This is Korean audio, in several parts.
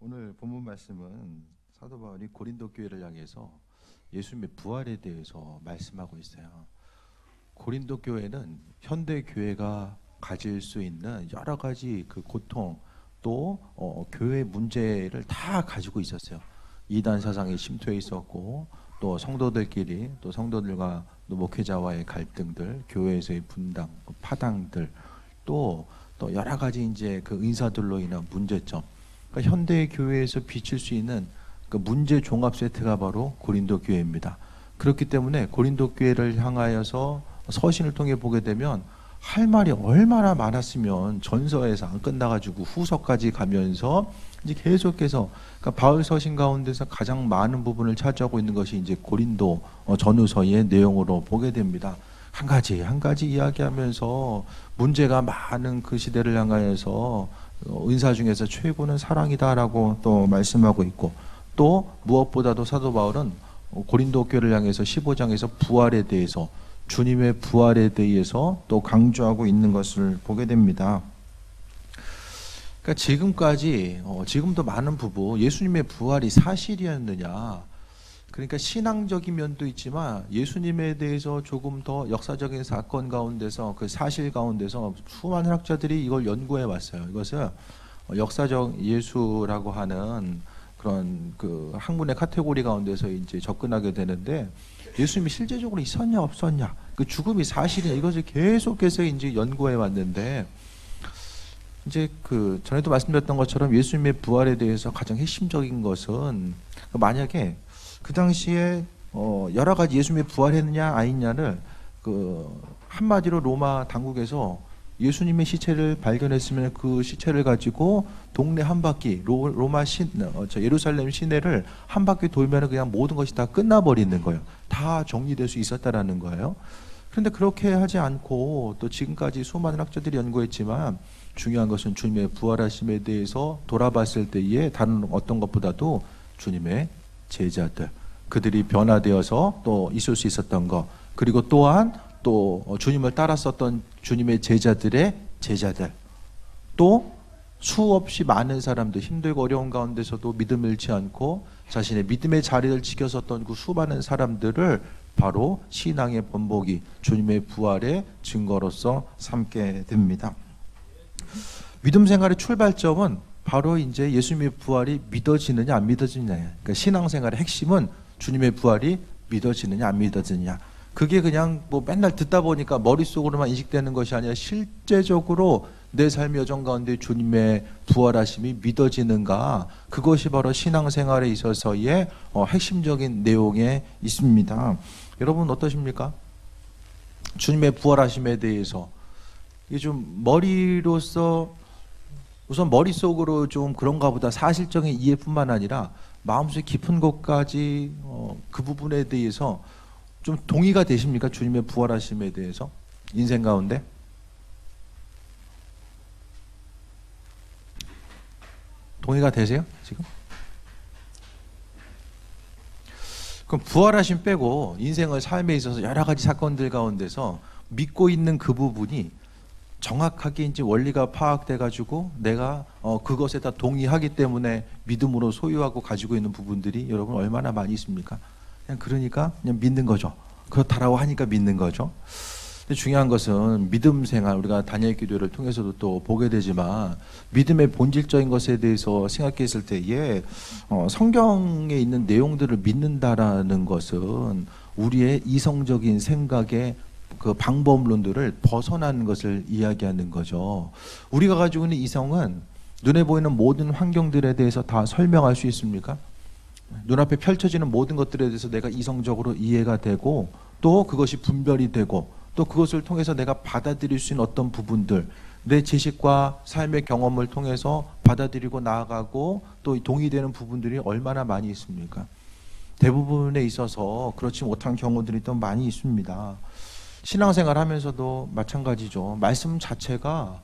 오늘 본문 말씀은 사도 바울이 고린도 교회를 향해서 예수님의 부활에 대해서 말씀하고 있어요. 고린도 교회는 현대 교회가 가질 수 있는 여러 가지 그 고통 또 교회 문제를 다 가지고 있었어요. 이단 사상이 침투해 있었고 또 성도들끼리 또 성도들과 또 목회자와의 갈등들, 교회에서의 분당, 파당들 또 여러 가지 이제 그 인사들로 인한 문제점. 그러니까 현대 교회에서 비칠 수 있는 그 문제 종합 세트가 바로 고린도 교회입니다. 그렇기 때문에 고린도 교회를 향하여서 서신을 통해 보게 되면 할 말이 얼마나 많았으면 전서에서 안 끝나가지고 후서까지 가면서 이제 계속해서 그러니까 바울 서신 가운데서 가장 많은 부분을 차지하고 있는 것이 이제 고린도 전후서의 내용으로 보게 됩니다. 한 가지 이야기하면서 문제가 많은 그 시대를 향하여서 은사 중에서 최고는 사랑이다라고 또 말씀하고 있고 또 무엇보다도 사도 바울은 고린도 교회를 향해서 15장에서 부활에 대해서 주님의 부활에 대해서 또 강조하고 있는 것을 보게 됩니다. 그러니까 지금까지 지금도 많은 부부 예수님의 부활이 사실이었느냐, 그러니까 신앙적인 면도 있지만 예수님에 대해서 조금 더 역사적인 사건 가운데서 그 사실 가운데서 수많은 학자들이 이걸 연구해 왔어요. 이것을 역사적 예수라고 하는 그런 그 학문의 카테고리 가운데서 이제 접근하게 되는데, 예수님이 실제적으로 있었냐 없었냐, 그 죽음이 사실이냐, 이것을 계속해서 이제 연구해 왔는데, 이제 그 전에도 말씀드렸던 것처럼 예수님의 부활에 대해서 가장 핵심적인 것은 만약에 그 당시에 여러 가지 예수님이 부활했느냐 아니냐를 그 한마디로 로마 당국에서 예수님의 시체를 발견했으면 그 시체를 가지고 동네 한 바퀴 로마 예루살렘 시내를 한 바퀴 돌면 그냥 모든 것이 다 끝나버리는 거예요. 다 정리될 수 있었다라는 거예요. 그런데 그렇게 하지 않고 또 지금까지 수많은 학자들이 연구했지만 중요한 것은 주님의 부활하심에 대해서 돌아봤을 때에 다른 어떤 것보다도 주님의 제자들, 그들이 변화되어서 또 있을 수 있었던 것, 그리고 또한 또 주님을 따랐었던 주님의 제자들의 제자들, 또 수없이 많은 사람들, 힘들고 어려운 가운데서도 믿음을 잃지 않고 자신의 믿음의 자리를 지켰었던 그 수많은 사람들을 바로 신앙의 본보기, 주님의 부활의 증거로서 삼게 됩니다. 믿음 생활의 출발점은 바로 이제 예수님의 부활이 믿어지느냐 안 믿어지느냐. 그러니까 신앙생활의 핵심은 주님의 부활이 믿어지느냐 안 믿어지느냐. 그게 그냥 뭐 맨날 듣다 보니까 머릿속으로만 인식되는 것이 아니라 실제적으로 내 삶의 여정 가운데 주님의 부활하심이 믿어지는가, 그것이 바로 신앙생활에 있어서의 핵심적인 내용에 있습니다. 여러분 어떠십니까? 주님의 부활하심에 대해서 이게 좀 머리로서 우선 머릿속으로 좀 그런가 보다 사실적인 이해뿐만 아니라 마음속 깊은 곳까지 그 부분에 대해서 좀 동의가 되십니까? 주님의 부활하심에 대해서 인생 가운데? 동의가 되세요? 지금? 그럼 부활하심 빼고 인생의 삶에 있어서 여러 가지 사건들 가운데서 믿고 있는 그 부분이 정확하게 이제 원리가 파악돼 가지고 내가 그것에 다 동의하기 때문에 믿음으로 소유하고 가지고 있는 부분들이 여러분 얼마나 많이 있습니까? 그러니까 그냥 믿는 거죠. 그렇다라고 하니까 믿는 거죠. 근데 중요한 것은 믿음 생활, 우리가 다니엘 기도를 통해서도 또 보게 되지만 믿음의 본질적인 것에 대해서 생각했을 때에 성경에 있는 내용들을 믿는다라는 것은 우리의 이성적인 생각에 그 방법론들을 벗어나는 것을 이야기하는 거죠. 우리가 가지고 있는 이성은 눈에 보이는 모든 환경들에 대해서 다 설명할 수 있습니까? 눈앞에 펼쳐지는 모든 것들에 대해서 내가 이성적으로 이해가 되고 또 그것이 분별이 되고 또 그것을 통해서 내가 받아들일 수 있는 어떤 부분들, 내 지식과 삶의 경험을 통해서 받아들이고 나아가고 또 동의되는 부분들이 얼마나 많이 있습니까? 대부분에 있어서 그렇지 못한 경우들이 또 많이 있습니다. 신앙생활 하면서도 마찬가지죠. 말씀 자체가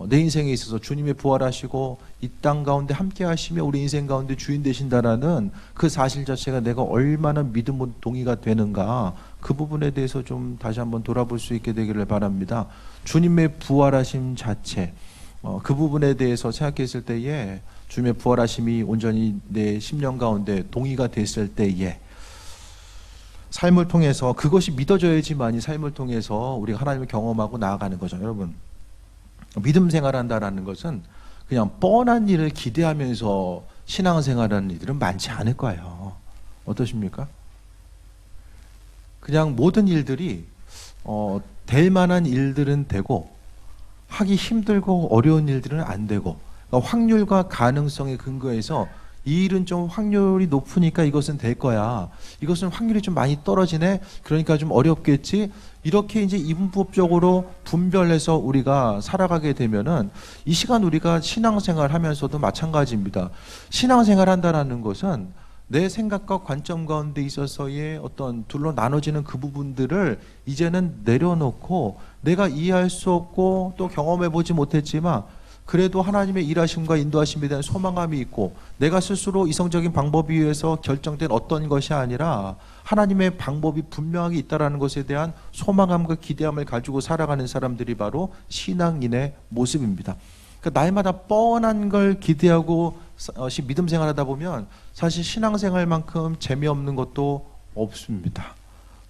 내 인생에 있어서 주님의 부활하시고 이 땅 가운데 함께 하시며 우리 인생 가운데 주인 되신다라는 그 사실 자체가 내가 얼마나 믿음으로 동의가 되는가, 그 부분에 대해서 좀 다시 한번 돌아볼 수 있게 되기를 바랍니다. 주님의 부활하심 자체, 그 부분에 대해서 생각했을 때에 주님의 부활하심이 온전히 내 심령 가운데 동의가 됐을 때에 삶을 통해서 그것이 믿어져야지만이 삶을 통해서 우리가 하나님을 경험하고 나아가는 거죠. 여러분, 믿음 생활한다라는 것은 그냥 뻔한 일을 기대하면서 신앙생활하는 이들은 많지 않을 거예요. 어떠십니까? 그냥 모든 일들이 될 만한 일들은 되고 하기 힘들고 어려운 일들은 안 되고, 그러니까 확률과 가능성에 근거해서 이 일은 좀 확률이 높으니까 이것은 될 거야, 이것은 확률이 좀 많이 떨어지네, 그러니까 좀 어렵겠지, 이렇게 이제 이분법적으로 분별해서 우리가 살아가게 되면은 이 시간 우리가 신앙생활 하면서도 마찬가지입니다. 신앙생활 한다라는 것은 내 생각과 관점 가운데 있어서의 어떤 둘로 나눠지는 그 부분들을 이제는 내려놓고, 내가 이해할 수 없고 또 경험해보지 못했지만 그래도 하나님의 일하심과 인도하심에 대한 소망감이 있고, 내가 스스로 이성적인 방법에 의해서 결정된 어떤 것이 아니라 하나님의 방법이 분명하게 있다는 것에 대한 소망감과 기대함을 가지고 살아가는 사람들이 바로 신앙인의 모습입니다. 그러니까 날마다 뻔한 걸 기대하고 믿음 생활하다 보면 사실 신앙생활만큼 재미없는 것도 없습니다.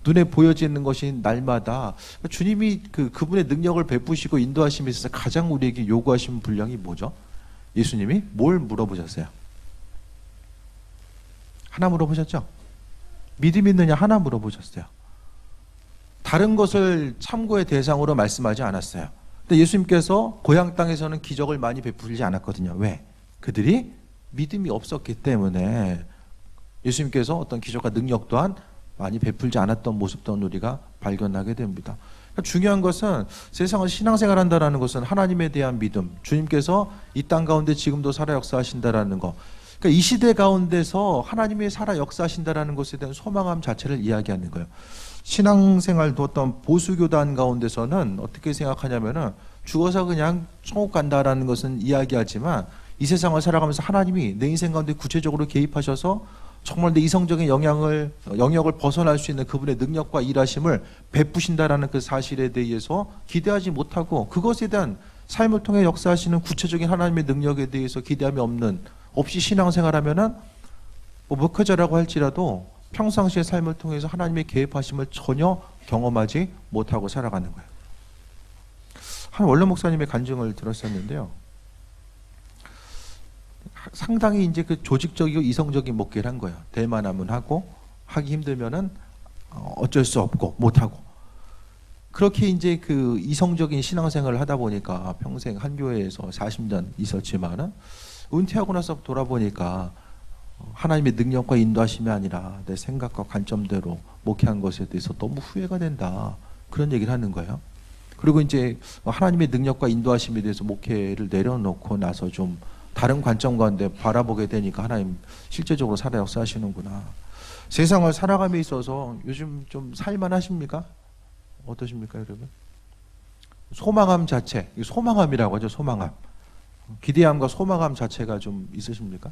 눈에 보여지는 것이 날마다 주님이 그분의 능력을 베푸시고 인도하심에 있어서 가장 우리에게 요구하신 분량이 뭐죠? 예수님이 뭘 물어보셨어요? 하나 물어보셨죠? 믿음이 있느냐 하나 물어보셨어요. 다른 것을 참고의 대상으로 말씀하지 않았어요. 근데 예수님께서 고향 땅에서는 기적을 많이 베풀지 않았거든요. 왜? 그들이 믿음이 없었기 때문에 예수님께서 어떤 기적과 능력 또한 많이 베풀지 않았던 모습 또한 우리가 발견하게 됩니다. 그러니까 중요한 것은 세상을 신앙생활한다는 것은 하나님에 대한 믿음, 주님께서 이 땅 가운데 지금도 살아 역사하신다라는 것, 그러니까 이 시대 가운데서 하나님이 살아 역사하신다라는 것에 대한 소망함 자체를 이야기하는 거예요. 신앙생활도 어떤 보수교단 가운데서는 어떻게 생각하냐면은 죽어서 그냥 천국 간다라는 것은 이야기하지만 이 세상을 살아가면서 하나님이 내 인생 가운데 구체적으로 개입하셔서 정말 내 이성적인 영역을 벗어날 수 있는 그분의 능력과 일하심을 베푸신다라는 그 사실에 대해서 기대하지 못하고, 그것에 대한 삶을 통해 역사하시는 구체적인 하나님의 능력에 대해서 기대함이 없이 신앙생활하면은 목회자라고 할지라도 평상시의 삶을 통해서 하나님의 개입하심을 전혀 경험하지 못하고 살아가는 거예요. 한 원로 목사님의 간증을 들었었는데요. 상당히 이제 그 조직적이고 이성적인 목회를 한 거예요. 될 만하면 하고, 하기 힘들면은 어쩔 수 없고 못하고. 그렇게 이제 그 이성적인 신앙생활을 하다 보니까 평생 한 교회에서 40년 있었지만은 은퇴하고 나서 돌아보니까 하나님의 능력과 인도하심이 아니라 내 생각과 관점대로 목회한 것에 대해서 너무 후회가 된다, 그런 얘기를 하는 거예요. 그리고 이제 하나님의 능력과 인도하심에 대해서 목회를 내려놓고 나서 좀 다른 관점 가운데 바라보게 되니까 하나님 실제적으로 살아 역사하시는구나. 세상을 살아감에 있어서 요즘 좀 살만하십니까? 어떠십니까, 여러분? 소망함 자체, 소망함이라고 하죠. 소망함, 기대함과 소망함 자체가 좀 있으십니까?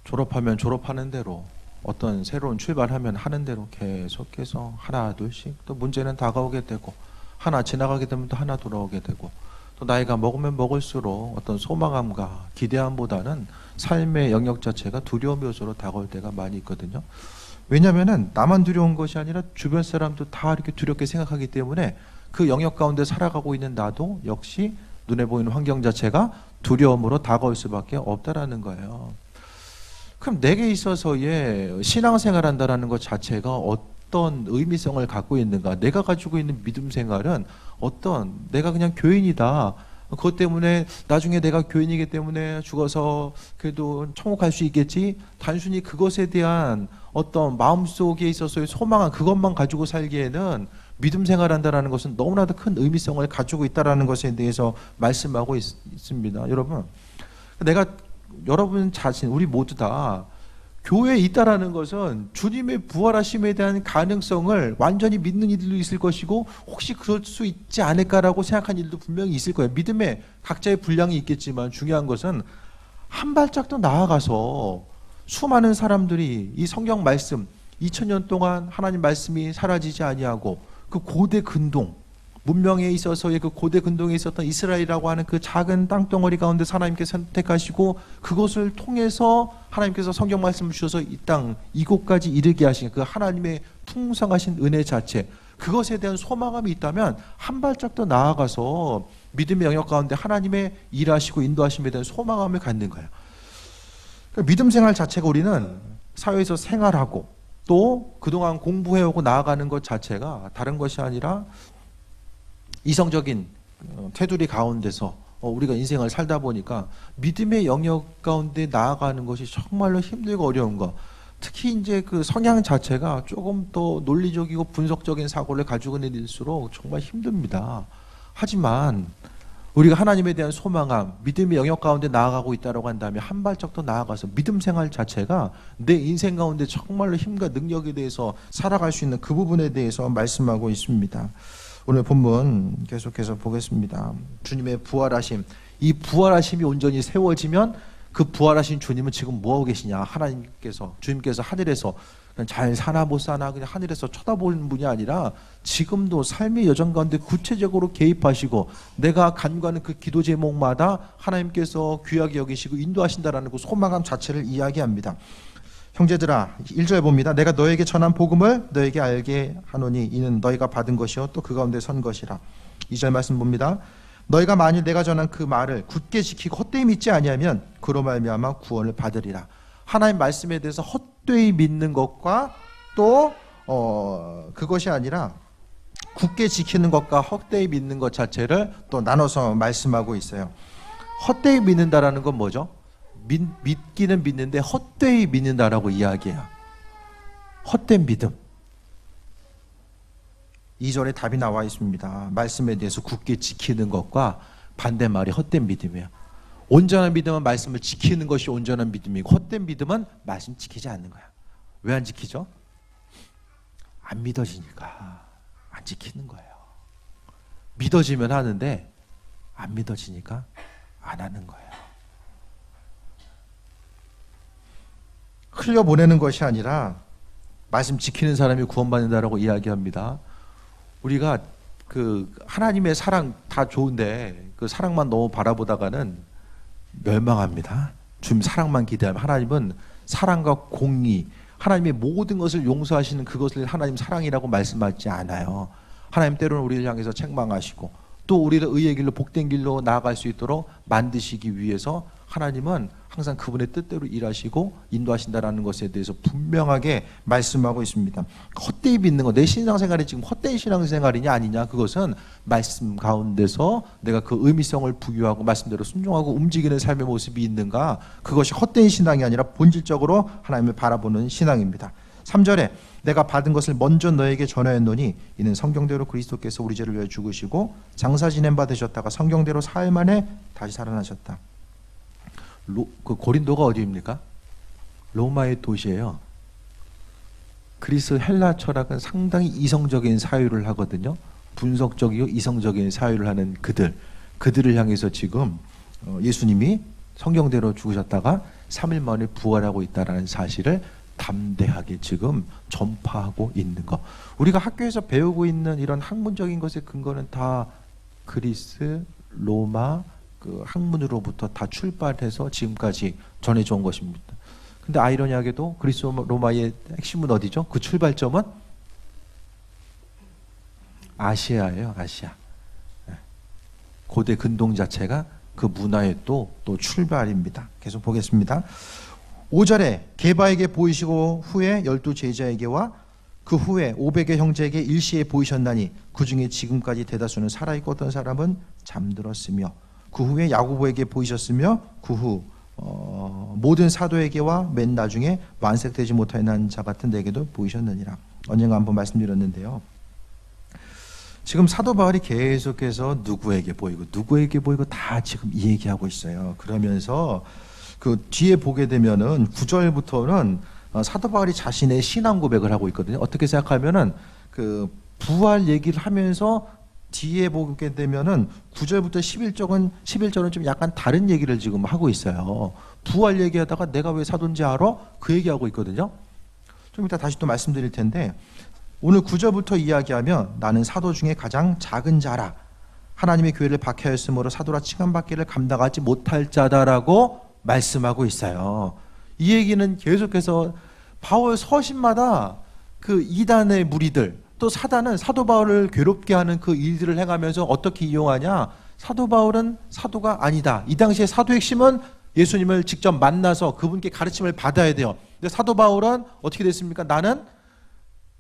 졸업하면 졸업하는 대로, 어떤 새로운 출발하면 하는 대로 계속해서 하나 둘씩 또 문제는 다가오게 되고, 하나 지나가게 되면 또 하나 돌아오게 되고, 또 나이가 먹으면 먹을수록 어떤 소망함과 기대함보다는 삶의 영역 자체가 두려움 요소로 다가올 때가 많이 있거든요. 왜냐하면 나만 두려운 것이 아니라 주변 사람도 다 이렇게 두렵게 생각하기 때문에 그 영역 가운데 살아가고 있는 나도 역시 눈에 보이는 환경 자체가 두려움으로 다가올 수밖에 없다라는 거예요. 그럼 내게 있어서의 신앙생활 한다는 것 자체가 어떤 의미성을 갖고 있는가? 내가 가지고 있는 믿음 생활은 내가 그냥 교인이다, 그것 때문에 나중에 내가 교인이기 때문에 죽어서 그래도 천국 갈 수 있겠지, 단순히 그것에 대한 어떤 마음속에 있어서의 소망한 그것만 가지고 살기에는 믿음 생활한다는 것은 너무나도 큰 의미성을 가지고 있다는 것에 대해서 말씀하고 있습니다. 여러분 자신, 우리 모두 다 교회에 있다라는 것은 주님의 부활하심에 대한 가능성을 완전히 믿는 이들도 있을 것이고, 혹시 그럴 수 있지 않을까라고 생각한 일도 분명히 있을 거예요. 믿음에 각자의 분량이 있겠지만 중요한 것은 한 발짝 더 나아가서 수많은 사람들이 이 성경 말씀, 2000년 동안 하나님 말씀이 사라지지 아니하고 그 고대 근동, 문명에 있어서의 그 고대 근동에 있었던 이스라엘이라고 하는 그 작은 땅덩어리 가운데 하나님께서 선택하시고 그것을 통해서 하나님께서 성경 말씀을 주셔서 이 땅 이곳까지 이르게 하신 그 하나님의 풍성하신 은혜 자체, 그것에 대한 소망감이 있다면 한 발짝 더 나아가서 믿음의 영역 가운데 하나님의 일하시고 인도하심에 대한 소망감을 갖는 거예요. 그러니까 믿음 생활 자체가 우리는 사회에서 생활하고 또 그동안 공부해오고 나아가는 것 자체가 다른 것이 아니라 이성적인 테두리 가운데서 우리가 인생을 살다 보니까 믿음의 영역 가운데 나아가는 것이 정말로 힘들고 어려운 거. 특히 이제 그 성향 자체가 조금 더 논리적이고 분석적인 사고를 가지고 있을수록 정말 힘듭니다. 하지만 우리가 하나님에 대한 소망함, 믿음의 영역 가운데 나아가고 있다고 한다면 한 발짝 더 나아가서 믿음 생활 자체가 내 인생 가운데 정말로 힘과 능력에 대해서 살아갈 수 있는 그 부분에 대해서 말씀하고 있습니다. 오늘 본문 계속해서 보겠습니다. 주님의 부활하심, 이 부활하심이 온전히 세워지면 그 부활하신 주님은 지금 뭐하고 계시냐? 하나님께서, 주님께서 하늘에서 그냥 잘 사나 못 사나 그냥 하늘에서 쳐다보는 분이 아니라 지금도 삶의 여정 가운데 구체적으로 개입하시고 내가 간구하는 그 기도 제목마다 하나님께서 귀하게 여기시고 인도하신다라는 그 소망감 자체를 이야기합니다. 형제들아, 1절 봅니다. 내가 너에게 전한 복음을 너에게 알게 하노니 이는 너희가 받은 것이요 또 그 가운데 선 것이라. 2절 말씀 봅니다. 너희가 만일 내가 전한 그 말을 굳게 지키고 헛되이 믿지 아니하면 그로 말미암아 구원을 받으리라. 하나님 말씀에 대해서 헛되이 믿는 것과 또 그것이 아니라 굳게 지키는 것과 헛되이 믿는 것 자체를 또 나눠서 말씀하고 있어요. 헛되이 믿는다라는 건 뭐죠? 믿기는 믿는데 헛되이 믿는다라고 이야기해요. 헛된 믿음. 2절에 답이 나와 있습니다. 말씀에 대해서 굳게 지키는 것과 반대말이 헛된 믿음이에요. 온전한 믿음은 말씀을 지키는 것이 온전한 믿음이고 헛된 믿음은 말씀 지키지 않는 거야. 왜 안 지키죠? 안 믿어지니까 안 지키는 거예요. 믿어지면 하는데 안 믿어지니까 안 하는 거예요. 흘려보내는 것이 아니라 말씀 지키는 사람이 구원받는다라고 이야기합니다. 우리가 그 하나님의 사랑 다 좋은데 그 사랑만 너무 바라보다가는 멸망합니다. 주님 사랑만 기대하면 하나님은 사랑과 공의, 하나님의 모든 것을 용서하시는 그것을 하나님 사랑이라고 말씀하지 않아요. 하나님 때로는 우리를 향해서 책망하시고 또 우리를 의의 길로 복된 길로 나아갈 수 있도록 만드시기 위해서 하나님은 항상 그분의 뜻대로 일하시고 인도하신다라는 것에 대해서 분명하게 말씀하고 있습니다. 헛되이 믿는 거, 내 신앙생활이 지금 헛된 신앙생활이냐 아니냐, 그것은 말씀 가운데서 내가 그 의미성을 부여하고 말씀대로 순종하고 움직이는 삶의 모습이 있는가, 그것이 헛된 신앙이 아니라 본질적으로 하나님을 바라보는 신앙입니다. 3절에 내가 받은 것을 먼저 너에게 전하였노니 이는 성경대로 그리스도께서 우리 죄를 위하여 죽으시고 장사 지낸 바 되셨다가 성경대로 사흘 만에 다시 살아나셨다. 그 고린도가 어디입니까? 로마의 도시예요. 그리스 헬라 철학은 상당히 이성적인 사유를 하거든요. 분석적이고 이성적인 사유를 하는 그들을 향해서 지금 예수님이 성경대로 죽으셨다가 3일 만에 부활하고 있다는 사실을 담대하게 지금 전파하고 있는 것. 우리가 학교에서 배우고 있는 이런 학문적인 것의 근거는 다 그리스, 로마 그 학문으로부터 다 출발해서 지금까지 전해져 온 것입니다. 근데 아이러니하게도 그리스 로마의 핵심은 어디죠? 그 출발점은 아시아예요. 아시아. 고대 근동 자체가 그 문화의 또 출발입니다. 계속 보겠습니다. 5절에 게바에게 보이시고 후에 12 제자에게와 그 후에 500의 형제에게 일시에 보이셨나니 그 중에 지금까지 대다수는 살아있고 어떤 사람은 잠들었으며 그 후에 야고보에게 보이셨으며 그 후 모든 사도에게와 맨 나중에 완색되지 못하는 자 같은 내게도 보이셨느니라. 언젠가 한번 말씀드렸는데요. 지금 사도 바울이 계속해서 누구에게 보이고 다 지금 이 얘기하고 있어요. 그러면서 그 뒤에 보게 되면은 9절부터는 사도 바울이 자신의 신앙 고백을 하고 있거든요. 어떻게 생각하면은 그 부활 얘기를 하면서 뒤에 보게 되면은 9절부터 11절은 좀 약간 다른 얘기를 지금 하고 있어요. 부활 얘기하다가 내가 왜 사도인지 알아? 그 얘기하고 있거든요. 좀 이따 다시 또 말씀드릴 텐데, 오늘 9절부터 이야기하면 나는 사도 중에 가장 작은 자라, 하나님의 교회를 박해하였으므로 사도라 칭함받기를 감당하지 못할 자다라고 말씀하고 있어요. 이 얘기는 계속해서 바울 서신마다 그 이단의 무리들, 또 사단은 사도 바울을 괴롭게 하는 그 일들을 행하면서 어떻게 이용하냐? 사도 바울은 사도가 아니다. 이 당시에 사도의 핵심은 예수님을 직접 만나서 그분께 가르침을 받아야 돼요. 근데 사도 바울은 어떻게 됐습니까? 나는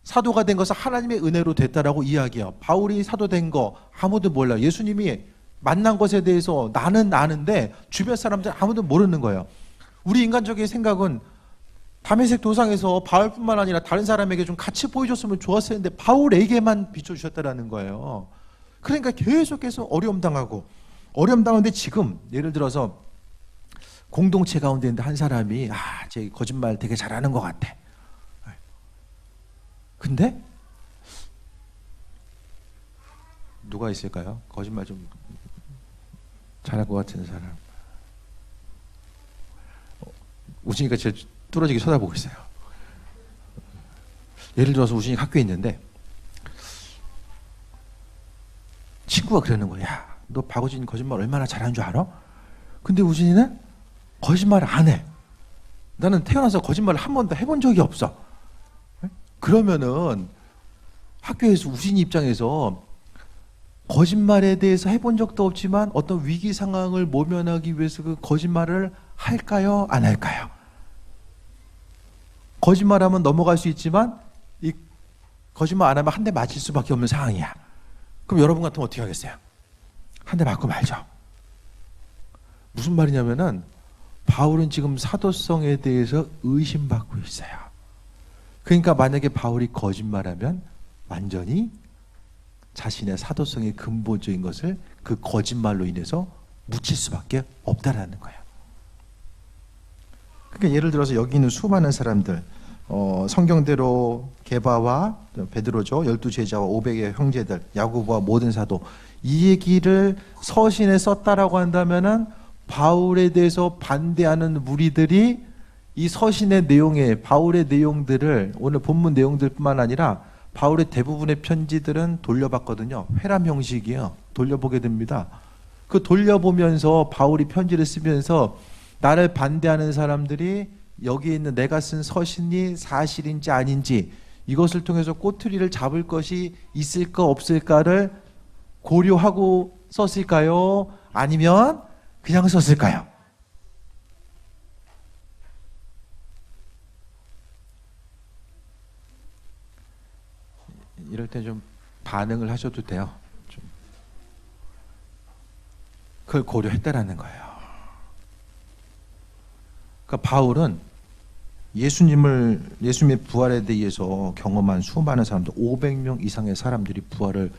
사도가 된 것은 하나님의 은혜로 됐다라고 이야기해요. 바울이 사도된 거 아무도 몰라요. 예수님이 만난 것에 대해서 나는 아는데 주변 사람들 아무도 모르는 거예요. 우리 인간적인 생각은 다메섹 도상에서 바울뿐만 아니라 다른 사람에게 좀 같이 보여줬으면 좋았을 텐데 바울에게만 비춰주셨다라는 거예요. 그러니까 계속해서 어려움 당하는데 지금 예를 들어서 공동체 가운데 있는데 한 사람이 쟤 거짓말 되게 잘하는 것 같아. 근데 누가 있을까요? 거짓말 좀 잘할 것 같은 사람. 우진이가 제일 뚫어지게 쳐다보고 있어요. 예를 들어서 우진이가 학교에 있는데 친구가 그러는 거야. 야, 너 박우진 거짓말 얼마나 잘하는 줄 알아? 근데 우진이는 거짓말을 안 해. 나는 태어나서 거짓말을 한 번도 해본 적이 없어. 그러면은 학교에서 우진이 입장에서 거짓말에 대해서 해본 적도 없지만 어떤 위기 상황을 모면하기 위해서 그 거짓말을 할까요? 안 할까요? 거짓말하면 넘어갈 수 있지만 이 거짓말 안 하면 한 대 맞을 수밖에 없는 상황이야. 그럼 여러분 같으면 어떻게 하겠어요? 한 대 맞고 말죠. 무슨 말이냐면은 바울은 지금 사도성에 대해서 의심받고 있어요. 그러니까 만약에 바울이 거짓말하면 완전히 자신의 사도성의 근본적인 것을 그 거짓말로 인해서 묻힐 수밖에 없다라는 거예요. 그러니까 예를 들어서 여기 있는 수많은 사람들, 성경대로 게바와 베드로죠, 12제자와 500의 형제들, 야고보와 모든 사도, 이 얘기를 서신에 썼다라고 한다면은 바울에 대해서 반대하는 무리들이 이 서신의 내용에 바울의 내용들을, 오늘 본문 내용들뿐만 아니라 바울의 대부분의 편지들은 돌려봤거든요. 회람 형식이에요. 돌려보게 됩니다. 그 돌려보면서 바울이 편지를 쓰면서 나를 반대하는 사람들이 여기에 있는 내가 쓴 서신이 사실인지 아닌지 이것을 통해서 꼬투리를 잡을 것이 있을까 없을까를 고려하고 썼을까요? 아니면 그냥 썼을까요? 이럴 때 좀 반응을 하셔도 돼요. 좀 그걸 고려했다라는 거예요. 그러니까 바울은 예수님의 부활에 대해서 경험한 수많은 사람들, 500명 이상의 사람들이 부활을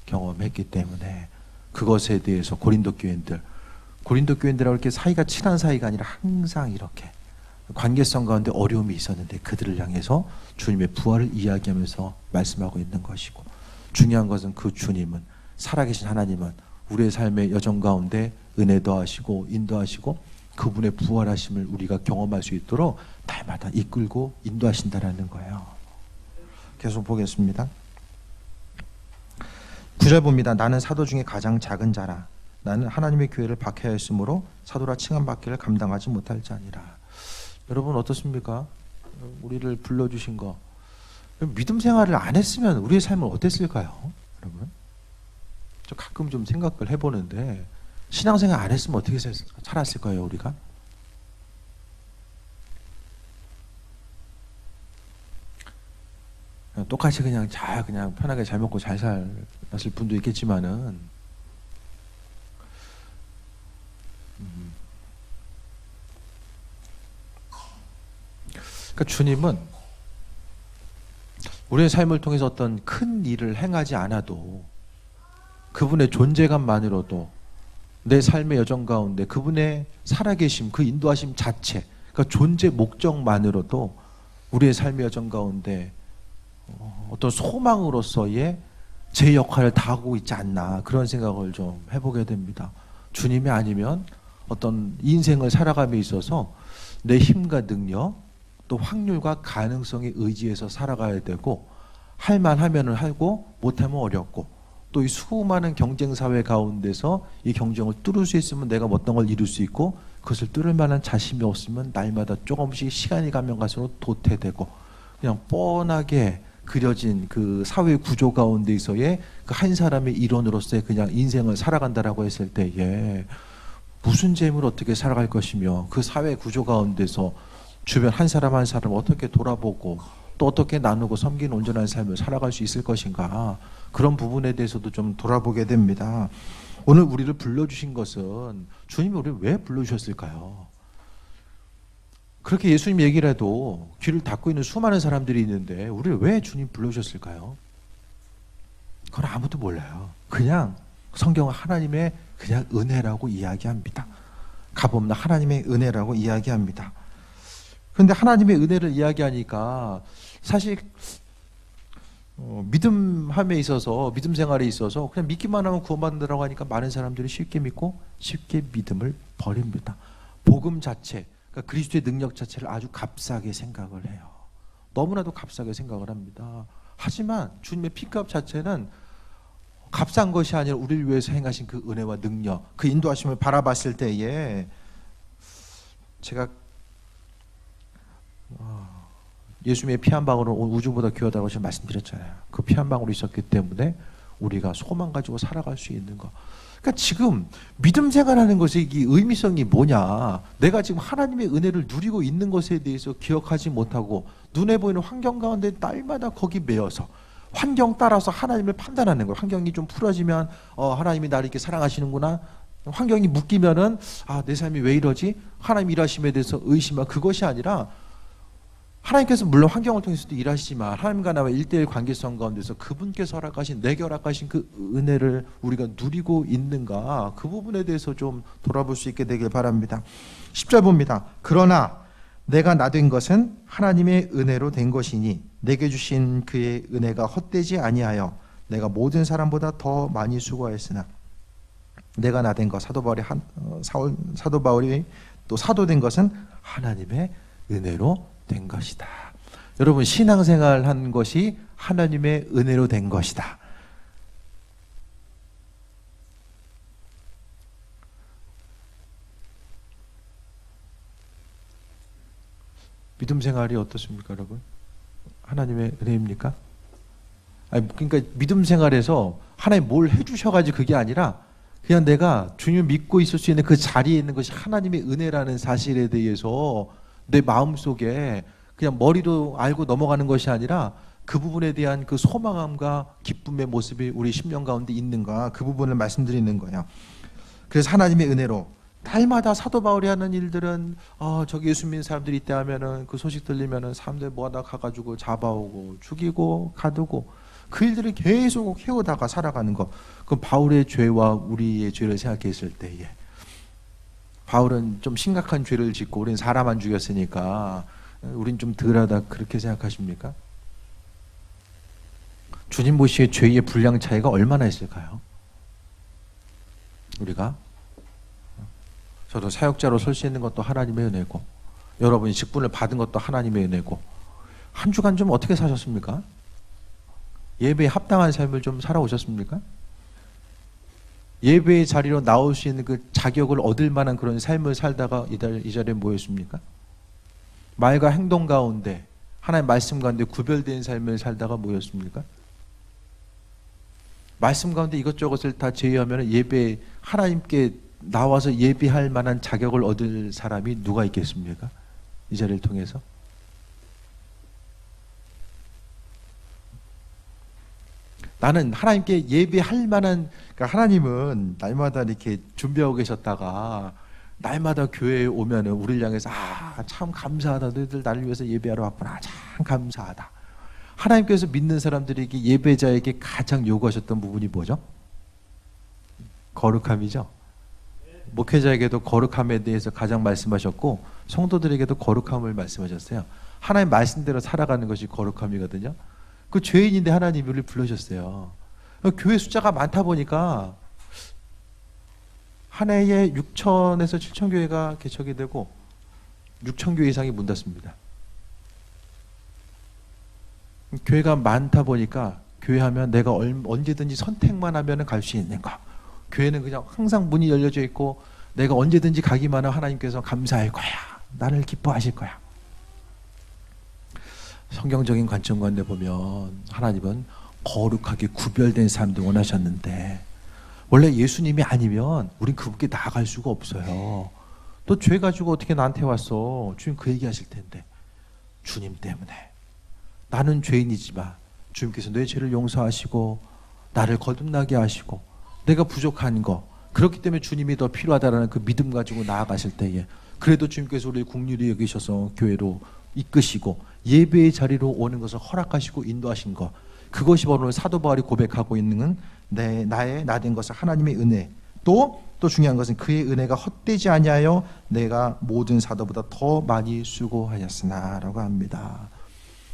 경험했기 때문에 그것에 대해서 고린도 교인들하고 이렇게 사이가 친한 사이가 아니라 항상 이렇게 관계성 가운데 어려움이 있었는데 그들을 향해서 주님의 부활을 이야기하면서 말씀하고 있는 것이고, 중요한 것은 그 주님은, 살아계신 하나님은 우리의 삶의 여정 가운데 은혜 더하시고 인도하시고 그분의 부활하심을 우리가 경험할 수 있도록 날마다 이끌고 인도하신다라는 거예요. 계속 보겠습니다. 9절 봅니다. 나는 사도 중에 가장 작은 자라. 나는 하나님의 교회를 박해하였으므로 사도라 칭함받기를 감당하지 못할 자니라. 여러분 어떻습니까? 우리를 불러주신 거, 믿음 생활을 안 했으면 우리의 삶은 어땠을까요? 여러분, 저 가끔 좀 생각을 해보는데 신앙생활 안 했으면 어떻게 살았을까요? 우리가? 똑같이 그냥 편하게 잘 먹고 잘 살았을 분도 있겠지만은 그러니까 주님은 우리의 삶을 통해서 어떤 큰 일을 행하지 않아도 그분의 존재감만으로도 내 삶의 여정 가운데 그분의 살아계심, 그 인도하심 자체, 그러니까 존재 목적만으로도 우리의 삶의 여정 가운데 어떤 소망으로서의 제 역할을 다하고 있지 않나, 그런 생각을 좀 해보게 됩니다. 주님이 아니면 어떤 인생을 살아감에 있어서 내 힘과 능력, 또 확률과 가능성에 의지해서 살아가야 되고, 할만하면은 하고 못하면 어렵고, 또 이 수많은 경쟁 사회 가운데서 이 경쟁을 뚫을 수 있으면 내가 어떤 걸 이룰 수 있고, 그것을 뚫을 만한 자신이 없으면 날마다 조금씩 시간이 가면 갈수록 도태되고, 그냥 뻔하게 그려진 그 사회 구조 가운데서의 그 한 사람의 일원으로서의 그냥 인생을 살아간다라고 했을 때에 무슨 재미로 어떻게 살아갈 것이며, 그 사회 구조 가운데서 주변 한 사람 한 사람 어떻게 돌아보고 또 어떻게 나누고 섬기는 온전한 삶을 살아갈 수 있을 것인가, 그런 부분에 대해서도 좀 돌아보게 됩니다. 오늘 우리를 불러주신 것은, 주님이 우리를 왜 불러주셨을까요? 그렇게 예수님 얘기를 해도 귀를 닫고 있는 수많은 사람들이 있는데 우리를 왜 주님 불러주셨을까요? 그건 아무도 몰라요. 그냥 성경은 하나님의 그냥 은혜라고 이야기합니다. 값없는 하나님의 은혜라고 이야기합니다. 그런데 하나님의 은혜를 이야기하니까 사실 믿음함에 있어서, 믿음 생활에 있어서 그냥 믿기만 하면 구원받는다고 하니까 많은 사람들이 쉽게 믿고 쉽게 믿음을 버립니다. 복음 자체, 그러니까 그리스도의 능력 자체를 아주 값싸게 생각을 해요. 너무나도 값싸게 생각을 합니다. 하지만 주님의 피값 자체는 값싼 것이 아니라 우리를 위해서 행하신 그 은혜와 능력, 그 인도하심을 바라봤을 때에 제가 예수님의 피 한 방울은 우주보다 귀하다고 제가 말씀드렸잖아요. 그 피 한 방울이 있었기 때문에 우리가 소망 가지고 살아갈 수 있는 거. 그러니까 지금 믿음 생활하는 것의 이 의미성이 뭐냐, 내가 지금 하나님의 은혜를 누리고 있는 것에 대해서 기억하지 못하고 눈에 보이는 환경 가운데 날마다 거기 매여서 환경 따라서 하나님을 판단하는 거예요. 환경이 좀 풀어지면 하나님이 나를 이렇게 사랑하시는구나, 환경이 묶이면은 내 삶이 왜 이러지, 하나님 일하심에 대해서 의심하고, 그것이 아니라 하나님께서 물론 환경을 통해서도 일하시지만 하나님과 나와 1대1 관계성 가운데서 그분께서 허락하신, 내게 허락하신 그 은혜를 우리가 누리고 있는가, 그 부분에 대해서 좀 돌아볼 수 있게 되길 바랍니다. 10절 봅니다. 그러나 내가 나 된 것은 하나님의 은혜로 된 것이니 내게 주신 그의 은혜가 헛되지 아니하여 내가 모든 사람보다 더 많이 수고하였으나, 내가 나 된 것, 사도 바울이 또 사도 된 것은 하나님의 은혜로 된 것이다. 여러분, 신앙생활 한 것이 하나님의 은혜로 된 것이다. 믿음 생활이 어떻습니까, 여러분? 하나님의 은혜입니까? 그러니까 믿음 생활에서 하나님 뭘 해주셔가지고 그게 아니라 그냥 내가 주님을 믿고 있을 수 있는 그 자리에 있는 것이 하나님의 은혜라는 사실에 대해서 내 마음속에 그냥 머리로 알고 넘어가는 것이 아니라 그 부분에 대한 그 소망함과 기쁨의 모습이 우리 심령 가운데 있는가, 그 부분을 말씀드리는 거예요. 그래서 하나님의 은혜로 날마다 사도 바울이 하는 일들은 저기 예수 믿는 사람들이 있다 하면은 그 소식 들리면은 사람들 모아다 가가지고 잡아오고 죽이고 가두고, 그 일들을 계속 해오다가 살아가는 거. 그 바울의 죄와 우리의 죄를 생각했을 때에 바울은 좀 심각한 죄를 짓고 우리는 사람 안 죽였으니까 우린 좀 덜하다, 그렇게 생각하십니까? 주님 보시기에 죄의 분량 차이가 얼마나 있을까요? 우리가, 저도 사역자로 설 수 있는 것도 하나님의 은혜고, 여러분이 직분을 받은 것도 하나님의 은혜고, 한 주간 좀 어떻게 사셨습니까? 예배에 합당한 삶을 좀 살아오셨습니까? 예배의 자리로 나올 수 있는 그 자격을 얻을 만한 그런 삶을 살다가 이 자리에 모였습니까? 말과 행동 가운데, 하나님의 말씀 가운데 구별된 삶을 살다가 모였습니까? 말씀 가운데 이것저것을 다 제외하면 예배, 하나님께 나와서 예배할 만한 자격을 얻을 사람이 누가 있겠습니까? 이 자리를 통해서. 나는 하나님께 예배할 만한, 그러니까 하나님은 날마다 이렇게 준비하고 계셨다가 날마다 교회에 오면은 우리를 향해서 참 감사하다, 너희들 나를 위해서 예배하러 왔구나, 참 감사하다. 하나님께서 믿는 사람들에게, 예배자에게 가장 요구하셨던 부분이 뭐죠? 거룩함이죠. 목회자에게도 거룩함에 대해서 가장 말씀하셨고, 성도들에게도 거룩함을 말씀하셨어요. 하나님 말씀대로 살아가는 것이 거룩함이거든요. 그 죄인인데 하나님이 우리를 불러주셨어요. 교회 숫자가 많다 보니까 한 해에 6천에서 7천 교회가 개척이 되고 6천 교회 이상이 문 닫습니다. 교회가 많다 보니까 교회 하면 내가 언제든지 선택만 하면 갈 수 있는 거. 교회는 그냥 항상 문이 열려져 있고 내가 언제든지 가기만 하면 하나님께서 감사할 거야. 나를 기뻐하실 거야. 성경적인 관점 가운데 보면 하나님은 거룩하게 구별된 사람들 원하셨는데 원래 예수님이 아니면 우린 그분께 나아갈 수가 없어요. 너 죄 가지고 어떻게 나한테 왔어? 주님 그 얘기하실 텐데 주님 때문에 나는 죄인이지만 주님께서 내 죄를 용서하시고 나를 거듭나게 하시고 내가 부족한 거 그렇기 때문에 주님이 더 필요하다라는 그 믿음 가지고 나아가실 때에 그래도 주님께서 우리를 국률이 여기셔서 교회로 이끄시고 예배의 자리로 오는 것을 허락하시고 인도하신 것 그것이 바로 오늘 사도 바울이 고백하고 있는 나의 나된 것은 하나님의 은혜 또 중요한 것은 그의 은혜가 헛되지 아니하여 내가 모든 사도보다 더 많이 수고하였으나 라고 합니다.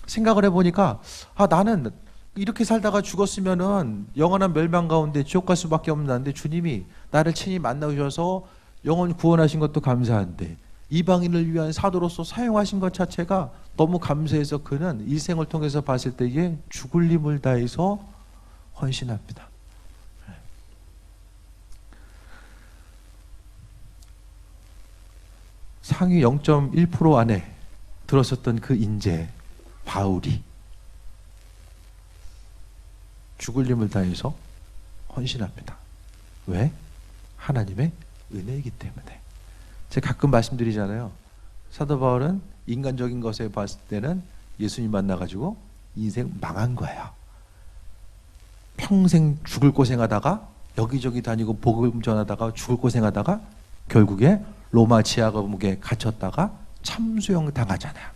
생각을 해보니까 나는 이렇게 살다가 죽었으면은 영원한 멸망 가운데 지옥 갈 수밖에 없는데 주님이 나를 친히 만나주셔서 영원 구원하신 것도 감사한데 이방인을 위한 사도로서 사용하신 것 자체가 너무 감사해서 그는 일생을 통해서 봤을 때에 죽을 힘을 다해서 헌신합니다. 상위 0.1% 안에 들었었던 그 인재 바울이 죽을 힘을 다해서 헌신합니다. 왜? 하나님의 은혜이기 때문에. 제가 가끔 말씀드리잖아요. 사도 바울은 인간적인 것에 봤을 때는 예수님 만나가지고 인생 망한 거예요. 평생 죽을 고생하다가 여기저기 다니고 복음 전하다가 죽을 고생하다가 결국에 로마 지하 감옥에 갇혔다가 참수형 당하잖아요.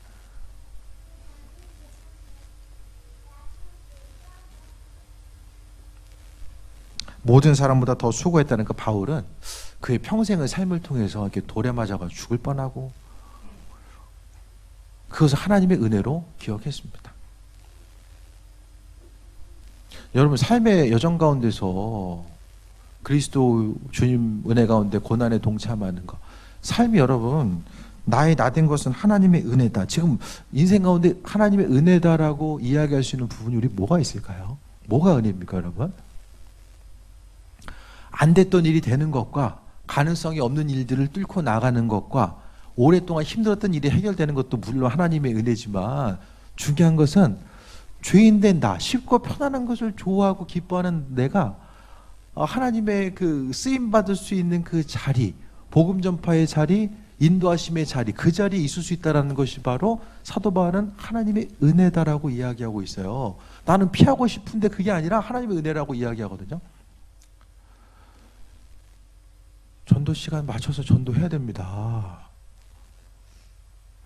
모든 사람보다 더 수고했다는 그 바울은 그의 평생의 삶을 통해서 이렇게 돌에 맞아가 죽을 뻔하고 그것을 하나님의 은혜로 기억했습니다. 여러분 삶의 여정 가운데서 그리스도 주님 은혜 가운데 고난에 동참하는 것 삶이 여러분 나의 나된 것은 하나님의 은혜다. 지금 인생 가운데 하나님의 은혜다라고 이야기할 수 있는 부분이 우리 뭐가 있을까요? 뭐가 은혜입니까 여러분? 안 됐던 일이 되는 것과 가능성이 없는 일들을 뚫고 나가는 것과 오랫동안 힘들었던 일이 해결되는 것도 물론 하나님의 은혜지만 중요한 것은 죄인된 나, 쉽고 편안한 것을 좋아하고 기뻐하는 내가 하나님의 그 쓰임받을 수 있는 그 자리, 복음 전파의 자리, 인도하심의 자리, 그 자리에 있을 수 있다는 것이 바로 사도 바울은 하나님의 은혜다라고 이야기하고 있어요. 나는 피하고 싶은데 그게 아니라 하나님의 은혜라고 이야기하거든요. 전도 시간 맞춰서 전도해야 됩니다.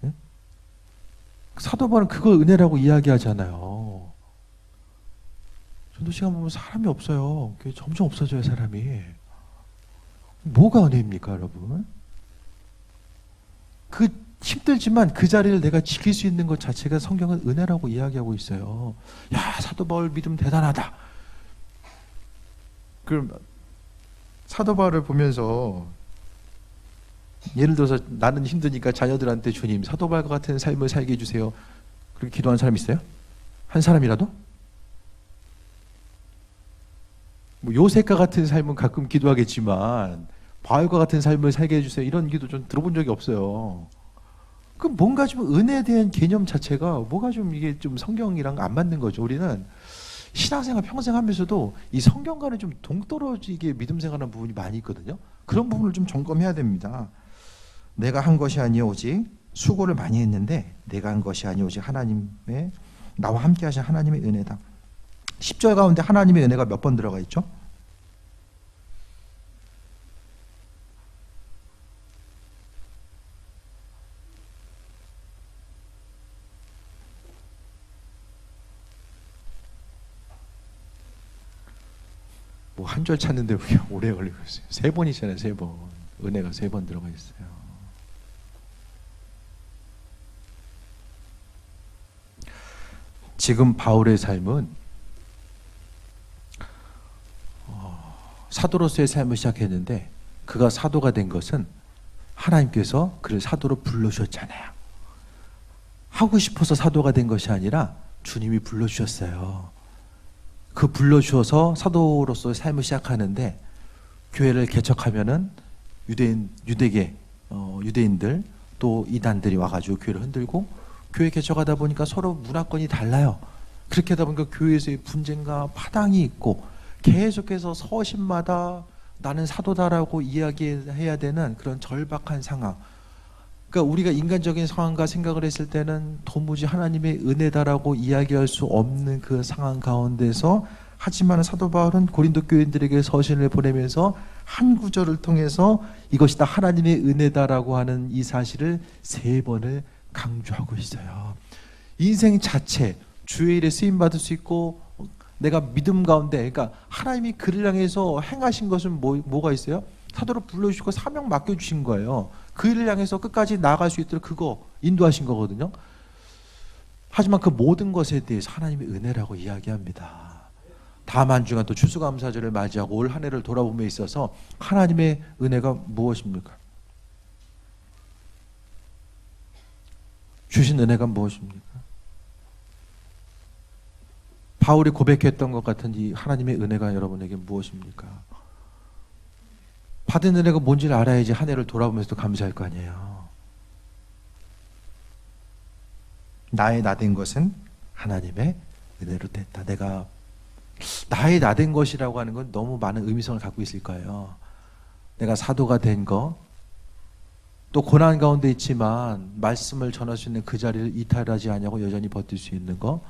네? 사도 바울은 그걸 은혜라고 이야기하잖아요. 전도 시간 보면 사람이 없어요. 점점 없어져요 사람이. 뭐가 은혜입니까 여러분? 그 힘들지만 그 자리를 내가 지킬 수 있는 것 자체가 성경은 은혜라고 이야기하고 있어요. 야 사도 바울 믿음 대단하다. 그럼 사도 바울을 보면서 예를 들어서 나는 힘드니까 자녀들한테 주님 사도 바울과 같은 삶을 살게 해주세요. 그렇게 기도하는 사람 있어요? 한 사람이라도? 뭐 요셉과 같은 삶은 가끔 기도하겠지만 바울과 같은 삶을 살게 해주세요. 이런 기도 좀 들어본 적이 없어요. 그 뭔가 좀 은혜에 대한 개념 자체가 뭐가 좀 이게 좀 성경이랑 안 맞는 거죠. 우리는 신앙생활 평생 하면서도 이 성경과는 좀 동떨어지게 믿음 생활하는 부분이 많이 있거든요. 그런 부분을 좀 점검해야 됩니다. 내가 한 것이 아니오 오직 수고를 많이 했는데 내가 한 것이 아니오 오직 하나님의 나와 함께 하신 하나님의 은혜다. 10절 가운데 하나님의 은혜가 몇 번 들어가 있죠? 뭐 한 절 찾는데 왜 오래 걸리고 있어요? 3번이잖아요. 3번. 은혜가 3번 들어가 있어요. 지금 바울의 삶은 사도로서의 삶을 시작했는데 그가 사도가 된 것은 하나님께서 그를 사도로 불러주셨잖아요. 하고 싶어서 사도가 된 것이 아니라 주님이 불러주셨어요. 그 불러주셔서 사도로서의 삶을 시작하는데 교회를 개척하면은 유대인들 또 이단들이 와가지고 교회를 흔들고 교회 개척하다 보니까 서로 문화권이 달라요. 그렇게 하다 보니까 교회에서의 분쟁과 파당이 있고 계속해서 서신마다 나는 사도다라고 이야기해야 되는 그런 절박한 상황. 그러니까 우리가 인간적인 상황과 생각을 했을 때는 도무지 하나님의 은혜다라고 이야기할 수 없는 그 상황 가운데서 하지만 사도 바울은 고린도 교인들에게 서신을 보내면서 한 구절을 통해서 이것이 다 하나님의 은혜다라고 하는 이 사실을 3번을 강조하고 있어요. 인생 자체 주의 일에 쓰임 받을 수 있고 내가 믿음 가운데 그러니까 하나님이 그를 향해서 행하신 것은 뭐가 있어요? 사도로 불러주시고 사명 맡겨주신 거예요. 그 일을 향해서 끝까지 나아갈 수 있도록 그거 인도하신 거거든요. 하지만 그 모든 것에 대해서 하나님의 은혜라고 이야기합니다. 다음 한 주간 또 추수감사절을 맞이하고 올 한 해를 돌아봄에 있어서 하나님의 은혜가 무엇입니까? 주신 은혜가 무엇입니까? 바울이 고백했던 것 같은 이 하나님의 은혜가 여러분에게 무엇입니까? 받은 은혜가 뭔지를 알아야지 한 해를 돌아보면서도 감사할 거 아니에요. 나의 나된 것은 하나님의 은혜로 됐다. 내가 나의 나된 것이라고 하는 건 너무 많은 의미성을 갖고 있을 거예요. 내가 사도가 된 거, 또 고난 가운데 있지만 말씀을 전할 수 있는 그 자리를 이탈하지 않냐고 여전히 버틸 수 있는 거,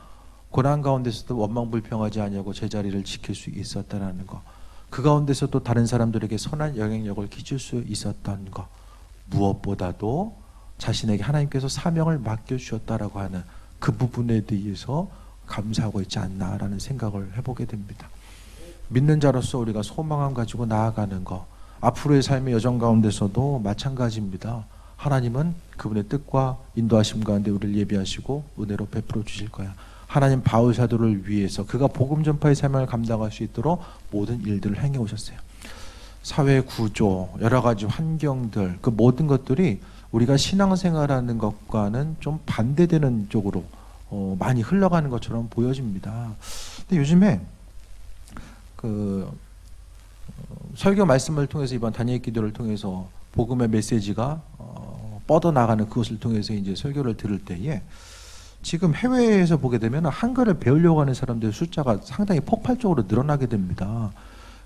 고난 가운데서도 원망불평하지 않냐고 제자리를 지킬 수 있었다라는 거, 그 가운데서도 다른 사람들에게 선한 영향력을 끼칠 수 있었던 거, 무엇보다도 자신에게 하나님께서 사명을 맡겨주셨다라고 하는 그 부분에 대해서 감사하고 있지 않나라는 생각을 해보게 됩니다. 믿는 자로서 우리가 소망함 가지고 나아가는 거, 앞으로의 삶의 여정 가운데서도 마찬가지입니다. 하나님은 그분의 뜻과 인도하심 가운데 우리를 예비하시고 은혜로 베풀어 주실 거야. 하나님 바울 사도를 위해서 그가 복음 전파의 사명을 감당할 수 있도록 모든 일들을 행해 오셨어요. 사회 구조, 여러 가지 환경들, 그 모든 것들이 우리가 신앙생활하는 것과는 좀 반대되는 쪽으로 많이 흘러가는 것처럼 보여집니다. 근데 요즘에 설교 말씀을 통해서 이번 다니엘 기도를 통해서 복음의 메시지가 뻗어나가는 그것을 통해서 이제 설교를 들을 때에 지금 해외에서 보게 되면 한글을 배우려고 하는 사람들의 숫자가 상당히 폭발적으로 늘어나게 됩니다.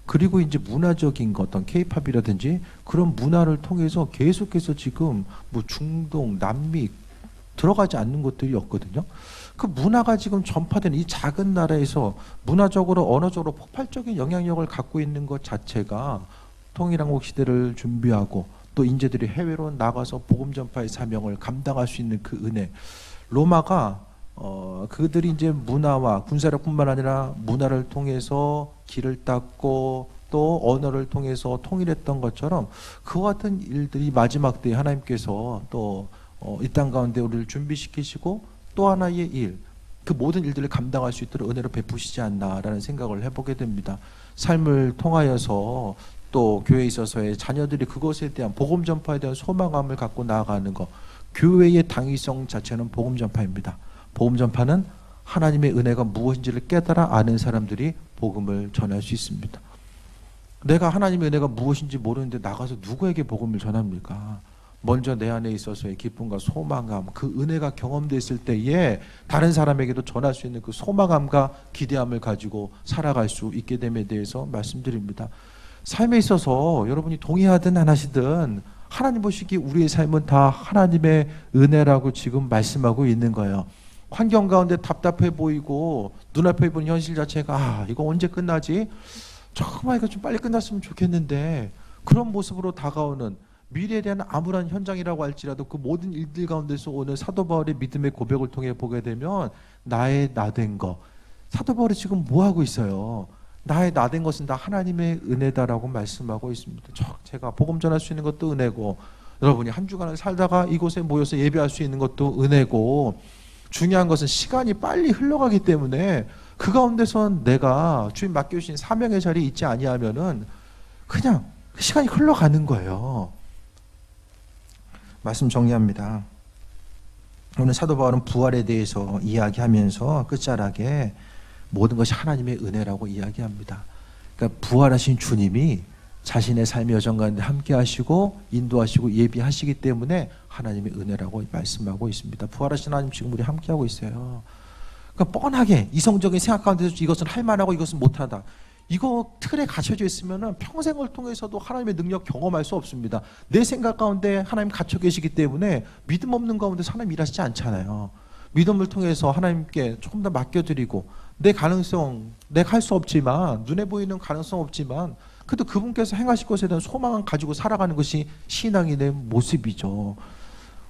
그리고 이제 문화적인 것, 어떤 K-팝이라든지 그런 문화를 통해서 계속해서 지금 뭐 중동, 남미 들어가지 않는 것들이 없거든요. 그 문화가 지금 전파된 이 작은 나라에서 문화적으로 언어적으로 폭발적인 영향력을 갖고 있는 것 자체가 통일한국 시대를 준비하고 또 인재들이 해외로 나가서 복음 전파의 사명을 감당할 수 있는 그 은혜. 로마가 그들이 이제 문화와 군사력뿐만 아니라 문화를 통해서 길을 닦고 또 언어를 통해서 통일했던 것처럼 그와 같은 일들이 마지막 때에 하나님께서 또 이 땅 가운데 우리를 준비시키시고 또 하나의 일, 그 모든 일들을 감당할 수 있도록 은혜로 베푸시지 않나라는 생각을 해보게 됩니다. 삶을 통하여서 또 교회에 있어서의 자녀들이 그것에 대한 복음 전파에 대한 소망감을 갖고 나아가는 것, 교회의 당위성 자체는 복음 전파입니다. 복음 전파는 하나님의 은혜가 무엇인지를 깨달아 아는 사람들이 복음을 전할 수 있습니다. 내가 하나님의 은혜가 무엇인지 모르는데 나가서 누구에게 복음을 전합니까? 먼저 내 안에 있어서의 기쁨과 소망감, 그 은혜가 경험됐을 때에 다른 사람에게도 전할 수 있는 그 소망감과 기대함을 가지고 살아갈 수 있게 됨에 대해서 말씀드립니다. 삶에 있어서 여러분이 동의하든 안 하시든 하나님 보시기에 우리의 삶은 다 하나님의 은혜라고 지금 말씀하고 있는 거예요. 환경 가운데 답답해 보이고 눈앞에 보는 현실 자체가 이거 언제 끝나지? 정말 이거 좀 빨리 끝났으면 좋겠는데 그런 모습으로 다가오는 미래에 대한 암울한 현장이라고 할지라도 그 모든 일들 가운데서 오늘 사도 바울의 믿음의 고백을 통해 보게 되면 나의 나된 것, 사도 바울이 지금 뭐 하고 있어요? 나의 나된 것은 다 하나님의 은혜다라고 말씀하고 있습니다. 제가 복음 전할 수 있는 것도 은혜고 여러분이 한 주간을 살다가 이곳에 모여서 예배할 수 있는 것도 은혜고 중요한 것은 시간이 빨리 흘러가기 때문에 그 가운데선 내가 주님 맡겨주신 사명의 자리에 있지 아니하면은 그냥 시간이 흘러가는 거예요. 말씀 정리합니다. 오늘 사도 바울은 부활에 대해서 이야기하면서 끝자락에 모든 것이 하나님의 은혜라고 이야기합니다. 그러니까 부활하신 주님이 자신의 삶의 여정 가운데 함께 하시고 인도하시고 예비하시기 때문에 하나님의 은혜라고 말씀하고 있습니다. 부활하신 하나님 지금 우리 함께 하고 있어요. 그러니까 뻔하게 이성적인 생각 가운데서 이것은 할 만하고 이것은 못하다. 이거 틀에 갇혀져 있으면 평생을 통해서도 하나님의 능력 경험할 수 없습니다. 내 생각 가운데 하나님 갇혀 계시기 때문에 믿음 없는 가운데 하나님 일하시지 않잖아요. 믿음을 통해서 하나님께 조금 더 맡겨드리고 내 가능성, 내가 할 수 없지만 눈에 보이는 가능성 없지만 그래도 그분께서 행하실 것에 대한 소망을 가지고 살아가는 것이 신앙의 내 모습이죠.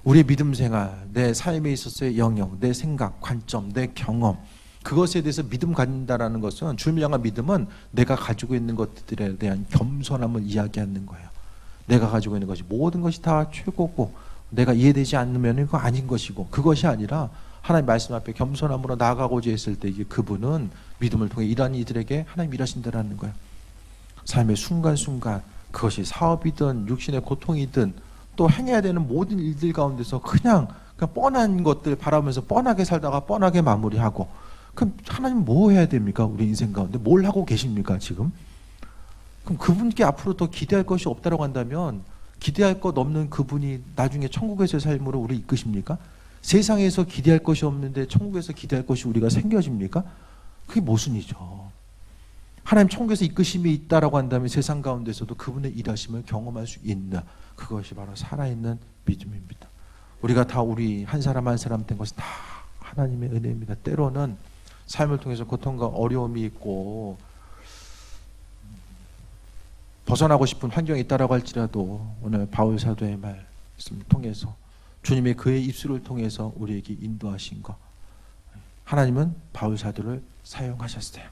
우리의 믿음 생활, 내 삶에 있어서의 영역, 내 생각, 관점, 내 경험 그것에 대해서 믿음 갖는다라는 것은 주님을 향한 믿음은 내가 가지고 있는 것들에 대한 겸손함을 이야기하는 거예요. 내가 가지고 있는 것이 모든 것이 다 최고고 내가 이해되지 않으면 이거 아닌 것이고 그것이 아니라 하나님 말씀 앞에 겸손함으로 나아가고자 했을 때 그분은 믿음을 통해 일하는 이들에게 하나님 일하신다라는 거예요. 삶의 순간순간 그것이 사업이든 육신의 고통이든 또 행해야 되는 모든 일들 가운데서 그냥 뻔한 것들 바라보면서 뻔하게 살다가 뻔하게 마무리하고 그럼 하나님 뭐 해야 됩니까? 우리 인생 가운데 뭘 하고 계십니까 지금? 그럼 그분께 앞으로 더 기대할 것이 없다고 한다면 기대할 것 없는 그분이 나중에 천국에서의 삶으로 우리 이끄십니까? 세상에서 기대할 것이 없는데 천국에서 기대할 것이 우리가 생겨집니까? 그게 모순이죠. 하나님 천국에서 이끄심이 있다라고 한다면 세상 가운데서도 그분의 일하심을 경험할 수 있는 그것이 바로 살아있는 믿음입니다. 우리가 다 우리 한 사람 한 사람 된 것은 다 하나님의 은혜입니다. 때로는 삶을 통해서 고통과 어려움이 있고 벗어나고 싶은 환경이 있다라고 할지라도 오늘 바울 사도의 말씀을 통해서 주님의 그의 입술을 통해서 우리에게 인도하신 것 하나님은 바울 사도를 사용하셨어요.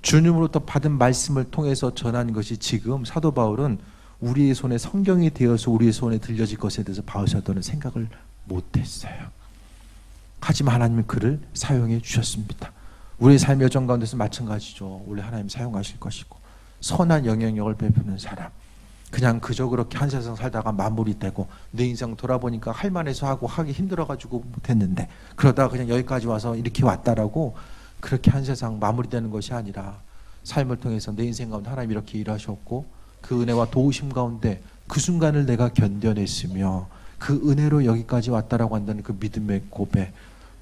주님으로부터 받은 말씀을 통해서 전한 것이 지금 사도 바울은 우리의 손에 성경이 되어서 우리의 손에 들려질 것에 대해서 바울 사도는 생각을 못했어요. 하지만 하나님은 그를 사용해 주셨습니다. 우리의 삶의 여정 가운데서 마찬가지죠. 원래 하나님 사용하실 것이고 선한 영향력을 베푸는 사람 그냥 그저 그렇게 한 세상 살다가 마무리되고 내 인생 돌아보니까 할 만해서 하고 하기 힘들어가지고 못했는데 그러다가 그냥 여기까지 와서 이렇게 왔다라고 그렇게 한 세상 마무리되는 것이 아니라 삶을 통해서 내 인생 가운데 하나님 이렇게 일하셨고 그 은혜와 도우심 가운데 그 순간을 내가 견뎌냈으며 그 은혜로 여기까지 왔다라고 한다는 그 믿음의 고백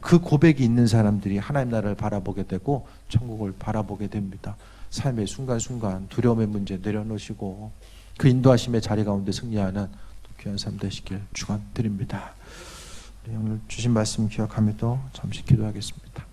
그 고백이 있는 사람들이 하나님 나라를 바라보게 되고 천국을 바라보게 됩니다. 삶의 순간순간 두려움의 문제 내려놓으시고 그 인도하심의 자리 가운데 승리하는 귀한 삶 되시길 축원드립니다. 오늘 주신 말씀 기억하며 또 잠시 기도하겠습니다.